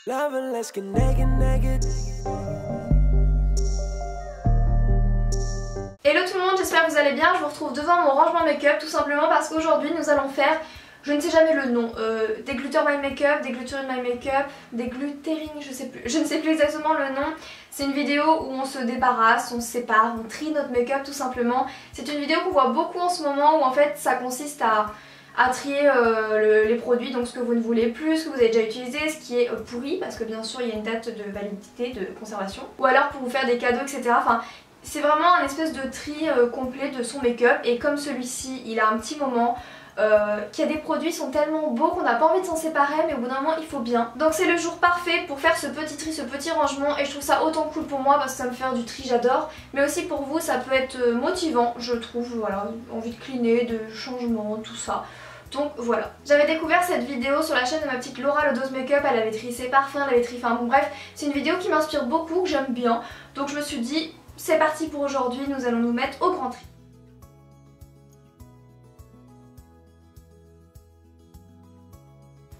Hello tout le monde, j'espère que vous allez bien. Je vous retrouve devant mon rangement make-up tout simplement parce qu'aujourd'hui nous allons faire, je ne sais jamais le nom, Declutter My Makeup, Decluttering My Makeup, Decluttering, je ne sais plus exactement le nom. C'est une vidéo où on se débarrasse, on se sépare, on trie notre make-up tout simplement. C'est une vidéo qu'on voit beaucoup en ce moment où en fait ça consiste à trier les produits, donc ce que vous ne voulez plus, ce que vous avez déjà utilisé, ce qui est pourri parce que bien sûr il y a une date de validité, de conservation, ou alors pour vous faire des cadeaux, etc. Enfin, c'est vraiment un espèce de tri complet de son make-up, et comme celui-ci il a un petit moment, qu'il y a des produits qui sont tellement beaux qu'on n'a pas envie de s'en séparer, mais au bout d'un moment il faut bien. Donc c'est le jour parfait pour faire ce petit tri, ce petit rangement, et je trouve ça autant cool pour moi parce que ça me fait faire du tri, j'adore, mais aussi pour vous ça peut être motivant je trouve, voilà, envie de cleaner, de changement, tout ça. Donc voilà. J'avais découvert cette vidéo sur la chaîne de ma petite Laura Lodos Makeup, elle avait trié ses parfums, elle avait trié, enfin bon bref, c'est une vidéo qui m'inspire beaucoup, que j'aime bien, donc je me suis dit c'est parti pour aujourd'hui, nous allons nous mettre au grand tri.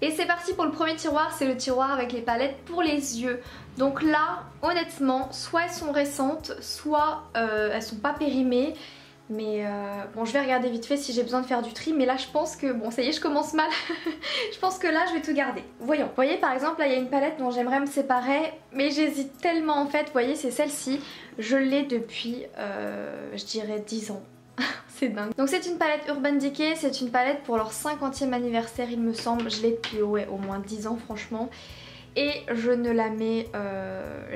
Et c'est parti pour le premier tiroir, c'est le tiroir avec les palettes pour les yeux. Donc là, honnêtement, soit elles sont récentes, soit elles sont pas périmées. Mais bon, je vais regarder vite fait si j'ai besoin de faire du tri, mais là je pense que, bon ça y est, je commence mal. Je pense que là je vais tout garder. Voyons. Vous voyez par exemple là il y a une palette dont j'aimerais me séparer, mais j'hésite tellement en fait. Vous voyez, c'est celle-ci, je l'ai depuis je dirais 10 ans. C'est dingue. Donc c'est une palette Urban Decay, c'est une palette pour leur 50e anniversaire il me semble. Je l'ai depuis ouais, au moins 10 ans franchement. Et je ne la mets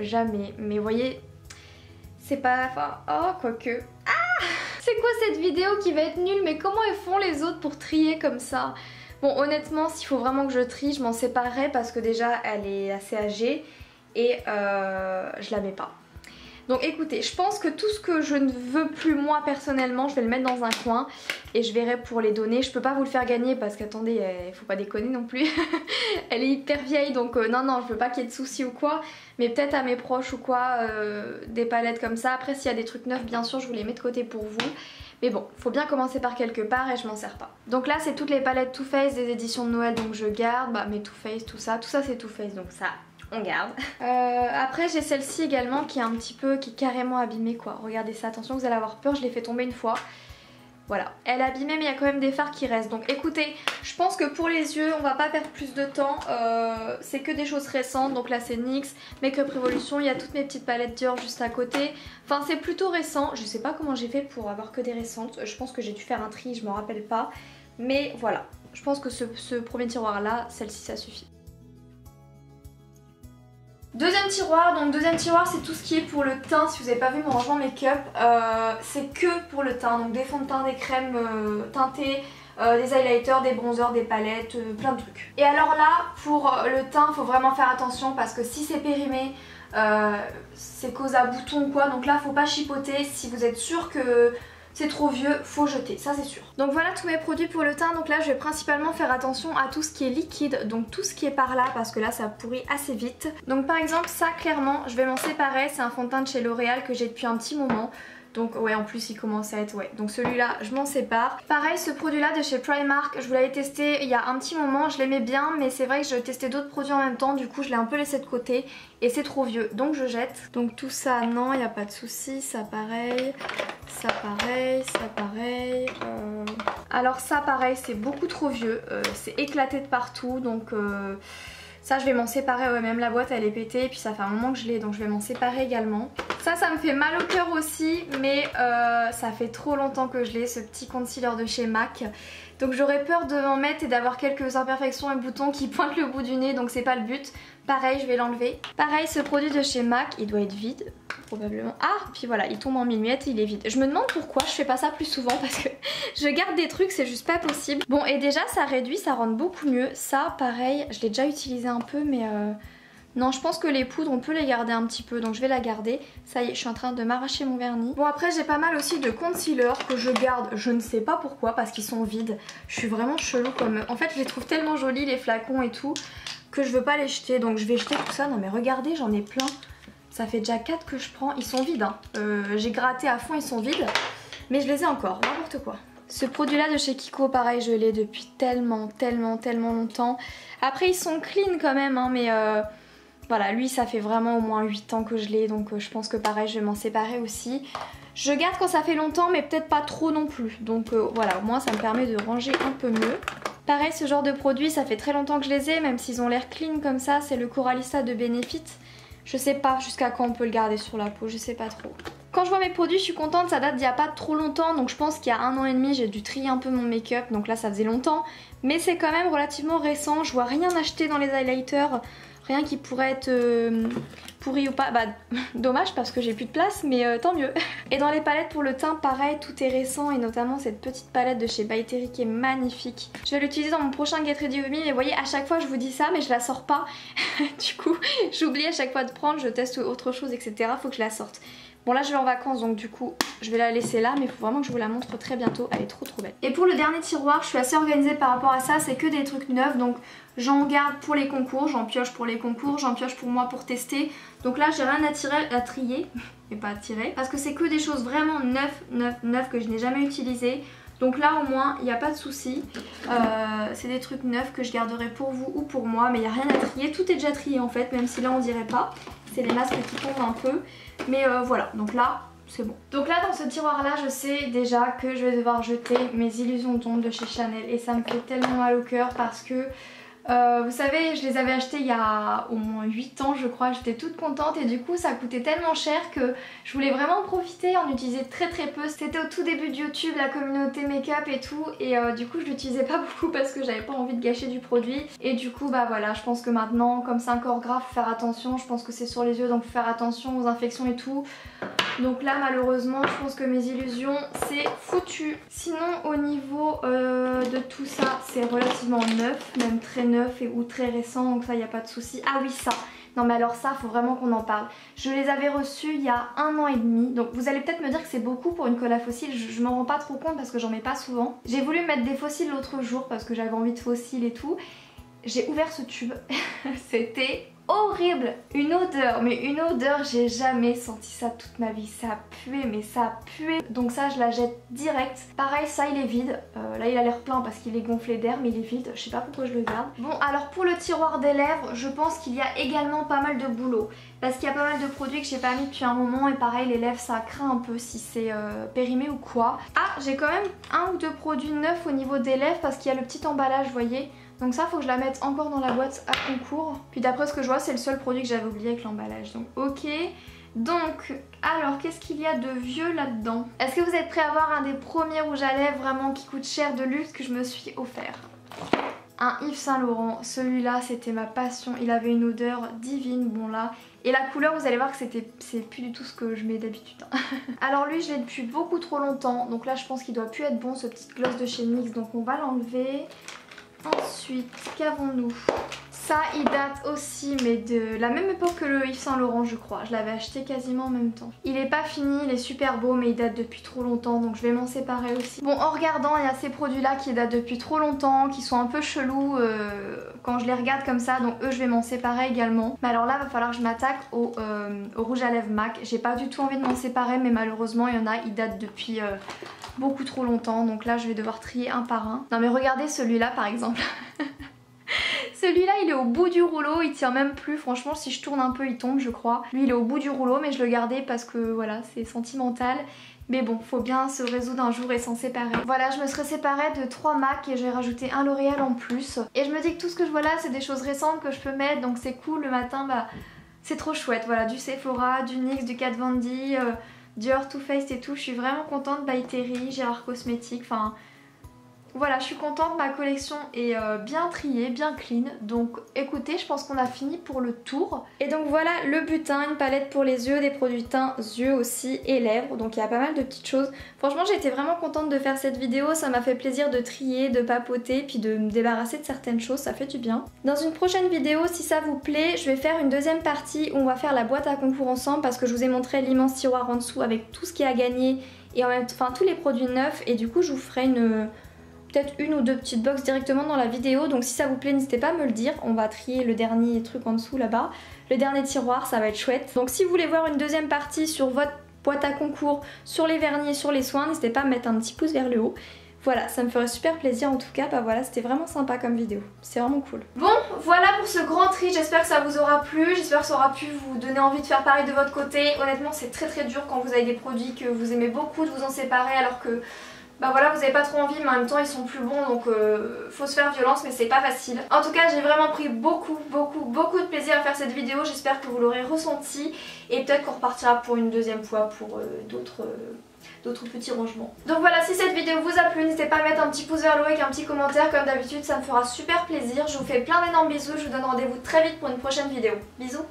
jamais. Mais vous voyez, c'est pas... Enfin, oh quoique... Ah, c'est quoi cette vidéo qui va être nulle? Mais comment elles font les autres pour trier comme ça? Bon honnêtement, s'il faut vraiment que je trie, je m'en séparerai parce que déjà elle est assez âgée et je la mais pas. Donc écoutez, je pense que tout ce que je ne veux plus moi personnellement, je vais le mettre dans un coin et je verrai pour les donner. Je peux pas vous le faire gagner parce qu'attendez, faut pas déconner non plus. Elle est hyper vieille, donc non, je veux pas qu'il y ait de soucis ou quoi. Mais peut-être à mes proches ou quoi, des palettes comme ça. Après s'il y a des trucs neufs, bien sûr je vous les mets de côté pour vous. Mais bon, faut bien commencer par quelque part et je m'en sers pas. Donc là c'est toutes les palettes Too Faced des éditions de Noël, donc je garde. Bah mes Too Faced, tout ça c'est Too Faced, donc ça... on garde. Après j'ai celle-ci également qui est un petit peu, qui est carrément abîmée quoi. Regardez ça, attention vous allez avoir peur, je l'ai fait tomber une fois. Voilà, elle est abîmée mais il y a quand même des fards qui restent. Donc écoutez, je pense que pour les yeux on va pas perdre plus de temps. C'est que des choses récentes, donc là c'est NYX, Makeup Revolution, il y a toutes mes petites palettes Dior juste à côté. Enfin c'est plutôt récent, je sais pas comment j'ai fait pour avoir que des récentes. Je pense que j'ai dû faire un tri, je me rappelle pas. Mais voilà, je pense que ce premier tiroir là, celle-ci ça suffit. Deuxième tiroir, donc deuxième tiroir c'est tout ce qui est pour le teint. Si vous n'avez pas vu mon rangement make-up, c'est que pour le teint, donc des fonds de teint, des crèmes teintées, des highlighters, des bronzers, des palettes, plein de trucs. Et alors là, pour le teint, il faut vraiment faire attention parce que si c'est périmé, c'est cause à boutons ou quoi, donc là faut pas chipoter. Si vous êtes sûr que c'est trop vieux, faut jeter, ça c'est sûr. Donc voilà tous mes produits pour le teint. Donc là je vais principalement faire attention à tout ce qui est liquide, donc tout ce qui est par là parce que là ça pourrit assez vite. Donc par exemple ça clairement je vais m'en séparer, c'est un fond de teint de chez L'Oréal que j'ai depuis un petit moment. Donc ouais, en plus il commence à être, ouais, donc celui-là je m'en sépare. Pareil, ce produit là de chez Primark, je vous l'avais testé il y a un petit moment, je l'aimais bien, mais c'est vrai que je testais d'autres produits en même temps, du coup je l'ai un peu laissé de côté et c'est trop vieux, donc je jette. Donc tout ça non, il n'y a pas de souci, ça pareil, ça pareil, ça pareil. Alors ça pareil, c'est beaucoup trop vieux, c'est éclaté de partout, donc... ça je vais m'en séparer, ouais, même la boîte elle est pétée et puis ça fait un moment que je l'ai, donc je vais m'en séparer également. Ça me fait mal au cœur aussi, mais ça fait trop longtemps que je l'ai, ce petit concealer de chez MAC. Donc j'aurais peur de m'en mettre et d'avoir quelques imperfections et boutons qui pointent le bout du nez, donc c'est pas le but. Pareil, je vais l'enlever. Pareil, ce produit de chez MAC, il doit être vide, probablement. Ah, puis voilà, il tombe en mille miettes, il est vide. Je me demande pourquoi je fais pas ça plus souvent parce que je garde des trucs, c'est juste pas possible. Bon, et déjà ça réduit, ça rend beaucoup mieux. Ça, pareil, je l'ai déjà utilisé un peu, mais non, je pense que les poudres, on peut les garder un petit peu, donc je vais la garder. Ça y est, je suis en train de m'arracher mon vernis. Bon, après, j'ai pas mal aussi de concealer que je garde, je ne sais pas pourquoi, parce qu'ils sont vides. Je suis vraiment chelou comme... En fait, je les trouve tellement jolis, les flacons et tout, que je veux pas les jeter, donc je vais jeter tout ça. Non mais regardez, j'en ai plein. Ça fait déjà 4 que je prends, ils sont vides, hein. J'ai gratté à fond, ils sont vides. Mais je les ai encore, n'importe quoi. Ce produit là de chez Kiko, pareil, je l'ai depuis tellement longtemps. Après ils sont clean quand même, hein, mais Voilà, lui ça fait vraiment au moins 8 ans que je l'ai, donc je pense que pareil je vais m'en séparer aussi. Je garde quand ça fait longtemps mais peut-être pas trop non plus, donc voilà, au moins ça me permet de ranger un peu mieux. Pareil, ce genre de produit ça fait très longtemps que je les ai, même s'ils ont l'air clean comme ça, c'est le Coralista de Benefit. Je sais pas jusqu'à quand on peut le garder sur la peau, je sais pas trop. Quand je vois mes produits, je suis contente, ça date d'il y a pas trop longtemps, donc je pense qu'il y a 1 an et demi, j'ai dû trier un peu mon make-up, donc là ça faisait longtemps. Mais c'est quand même relativement récent, je vois rien acheter dans les highlighters, rien qui pourrait être pourri ou pas. Bah dommage parce que j'ai plus de place, mais tant mieux. Et dans les palettes pour le teint, pareil, tout est récent et notamment cette petite palette de chez By Terry qui est magnifique. Je vais l'utiliser dans mon prochain Get Ready With Me, mais vous voyez, à chaque fois je vous dis ça, mais je la sors pas. Du coup, j'oublie à chaque fois de prendre, je teste autre chose, etc. Faut que je la sorte. Bon là je vais en vacances donc du coup je vais la laisser là, mais il faut vraiment que je vous la montre très bientôt, elle est trop belle. Et pour le dernier tiroir, je suis assez organisée par rapport à ça, c'est que des trucs neufs, donc j'en garde pour les concours, j'en pioche pour les concours, j'en pioche pour moi pour tester. Donc là j'ai rien à trier, et pas à tirer, parce que c'est que des choses vraiment neuves que je n'ai jamais utilisées. Donc là au moins il n'y a pas de souci, c'est des trucs neufs que je garderai pour vous ou pour moi, mais il n'y a rien à trier, tout est déjà trié en fait, même si là on dirait pas. C'est les masques qui tombent un peu, mais voilà, donc là c'est bon. Donc là dans ce tiroir là je sais déjà que je vais devoir jeter mes illusions d'ombre de chez Chanel et ça me fait tellement mal au cœur parce que vous savez, je les avais achetés il y a au moins 8 ans je crois, j'étais toute contente et du coup ça coûtait tellement cher que je voulais vraiment en profiter, en utiliser très peu. C'était au tout début de YouTube, la communauté make-up et tout, et du coup je l'utilisais pas beaucoup parce que j'avais pas envie de gâcher du produit. Et du coup bah voilà, je pense que maintenant comme c'est un corps gras faut faire attention, je pense que c'est sur les yeux donc faut faire attention aux infections et tout. Donc là malheureusement je pense que mes illusions c'est foutu. Sinon au niveau de tout ça c'est relativement neuf, même très neuf ou très récent, donc ça il n'y a pas de souci. Ah oui ça, non mais alors ça faut vraiment qu'on en parle. Je les avais reçus il y a 1 an et demi, donc vous allez peut-être me dire que c'est beaucoup pour une colle à fossiles, je m'en rends pas trop compte parce que j'en mets pas souvent. J'ai voulu mettre des fossiles l'autre jour parce que j'avais envie de fossiles et tout. J'ai ouvert ce tube, c'était horrible, une odeur, mais une odeur, j'ai jamais senti ça toute ma vie, ça puait, mais ça puait. Donc ça je la jette direct. Pareil ça il est vide, là il a l'air plein parce qu'il est gonflé d'air mais il est vide, je sais pas pourquoi je le garde. Bon alors pour le tiroir des lèvres, je pense qu'il y a également pas mal de boulot parce qu'il y a pas mal de produits que j'ai pas mis depuis un moment et pareil les lèvres ça craint un peu si c'est périmé ou quoi. Ah j'ai quand même 1 ou 2 produits neufs au niveau des lèvres parce qu'il y a le petit emballage, vous voyez. Donc ça faut que je la mette encore dans la boîte à concours. Puis d'après ce que je vois c'est le seul produit que j'avais oublié avec l'emballage. Donc ok. Donc alors qu'est-ce qu'il y a de vieux là-dedans? Est-ce que vous êtes prêts à voir un des premiers rouges à lèvres vraiment qui coûte cher de luxe que je me suis offert? Un Yves Saint Laurent, celui-là c'était ma passion, il avait une odeur divine, bon là. Et la couleur vous allez voir que c'est plus du tout ce que je mets d'habitude. Alors lui je l'ai depuis beaucoup trop longtemps, donc là je pense qu'il doit plus être bon ce petit gloss de chez NYX, donc on va l'enlever. Ensuite, qu'avons-nous? Ça, il date aussi, mais de la même époque que le Yves Saint Laurent, je crois. Je l'avais acheté quasiment en même temps. Il est pas fini, il est super beau, mais il date depuis trop longtemps, donc je vais m'en séparer aussi. Bon, en regardant, il y a ces produits-là qui datent depuis trop longtemps, qui sont un peu chelous quand je les regarde comme ça, donc eux, je vais m'en séparer également. Mais alors là, va falloir que je m'attaque au rouge à lèvres MAC. J'ai pas du tout envie de m'en séparer, mais malheureusement, il y en a, ils datent depuis beaucoup trop longtemps, donc là, je vais devoir trier un par un. Non mais regardez celui-là, par exemple. Celui-là il est au bout du rouleau, il tient même plus, franchement si je tourne un peu il tombe je crois. Lui il est au bout du rouleau mais je le gardais parce que voilà c'est sentimental. Mais bon, faut bien se résoudre un jour et s'en séparer. Voilà, je me serais séparée de 3 MAC et j'ai rajouté un L'Oréal en plus. Et je me dis que tout ce que je vois là c'est des choses récentes que je peux mettre, donc c'est cool le matin, bah c'est trop chouette. Voilà, du Sephora, du NYX, du Kat Von D, Dior, Too Faced et tout. Je suis vraiment contente, By Terry, Gérard Cosmétiques, enfin... Voilà, je suis contente, ma collection est bien triée, bien clean. Donc écoutez, je pense qu'on a fini pour le tour. Et donc voilà le butin, une palette pour les yeux, des produits teints, yeux aussi et lèvres. Donc il y a pas mal de petites choses. Franchement j'étais vraiment contente de faire cette vidéo, ça m'a fait plaisir de trier, de papoter, puis de me débarrasser de certaines choses, ça fait du bien. Dans une prochaine vidéo, si ça vous plaît, je vais faire une deuxième partie où on va faire la boîte à concours ensemble parce que je vous ai montré l'immense tiroir en dessous avec tout ce qui est à gagner et en même temps, enfin tous les produits neufs, et du coup je vous ferai peut-être 1 ou 2 petites box directement dans la vidéo, donc si ça vous plaît n'hésitez pas à me le dire. On va trier le dernier truc en dessous là-bas, le dernier tiroir, ça va être chouette. Donc si vous voulez voir une deuxième partie sur votre boîte à concours, sur les vernis et sur les soins, n'hésitez pas à me mettre un petit pouce vers le haut. Voilà, ça me ferait super plaisir en tout cas. Bah voilà, c'était vraiment sympa comme vidéo. C'est vraiment cool. Bon, voilà pour ce grand tri. J'espère que ça vous aura plu. J'espère que ça aura pu vous donner envie de faire pareil de votre côté. Honnêtement, c'est très dur quand vous avez des produits que vous aimez beaucoup de vous en séparer alors que bah voilà, vous n'avez pas trop envie mais en même temps ils sont plus bons donc faut se faire violence mais c'est pas facile. En tout cas j'ai vraiment pris beaucoup de plaisir à faire cette vidéo, j'espère que vous l'aurez ressenti et peut-être qu'on repartira pour une deuxième fois pour d'autres petits rangements. Donc voilà, si cette vidéo vous a plu, n'hésitez pas à mettre un petit pouce vers le haut avec un petit commentaire comme d'habitude, ça me fera super plaisir. Je vous fais plein d'énormes bisous, je vous donne rendez-vous très vite pour une prochaine vidéo. Bisous.